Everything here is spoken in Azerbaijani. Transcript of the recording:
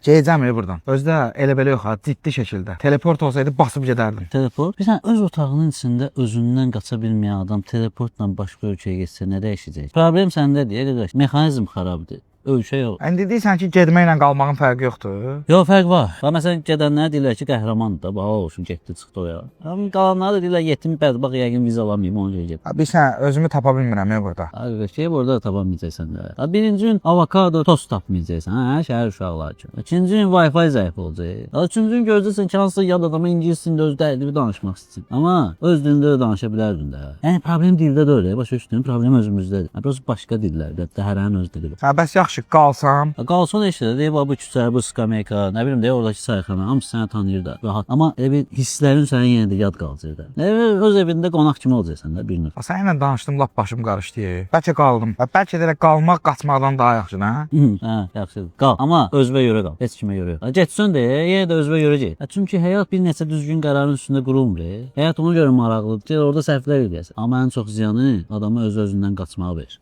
Gedəcəm buradan. Özdə elə belə yox ha, ciddi şəkildə. Teleport olsaydı basıb gedərdim. Teleport. Bir sən öz otağının içində özündən qaça bilməyən adam teleportla başqa ölkəyə getsə nə dəyişəcək? Problem səndədir, qardaş. Mexanizm xarabdır. Ölkə yox. İndi deyirsən ki, getməklə qalmağın fərqi yoxdur. Yox, fərq var. Bax məsələn gedənlər deyirlər ki, qəhrəmandır da, bax olsun, getdi, çıxdı o ya. Amma qalanlar da deyirlər yetim bədbax, yəqin viza alamayım, ona görə get. Bilirsən, özümü tapa bilmirəm ya burada. Qardaş, burada da tapa bilməyəcəksən də. Birinci gün avokado tost tapmayacaqsan, hə, şəhər uşaqları kimi. İkinci gün Wi-Fi zəif olacaq. Üçüncü gün görəcəksən ki, hansısa yad adama ingilis dilində öz dərdini danışmaq istəyir. Amma öz dilində də danışa bilərdin də. Yəni problem dildə deyil, başa düşdün? Problem özümüzdədir. Biraz başqa dillərdə, hərənin öz dili var. Hə, bəs yaxşı qalsam. Qalson işte deyib bu küçə, bu skameyka, nə bilim deyə oradakı sayxana, hamısı səni tanıyır da, rahat. Amma elə bir hisslərin sənə yenə də yad qalacaq da. Öz evində qonaq kimi olacaqsan da bir növ. Səninlə danışdım, lap başım qarışdı. Bəlkə qaldım. Bəlkə də elə qalmaq qaçmaqdan daha yaxşıdır, hə? Hə, yaxşıdır. Qal. Amma özünə görə qal. Heç kimə görə yox. Getsən də yenə də özünə görə get. Çünki həyat bir neçə düzgün qərarın üstündə qurulmur. Həyat ona görə maraqlıdır. Orada səhvlər edəsən. Amma ən çox ziyanı adamı öz-özündən qaçmağa verir.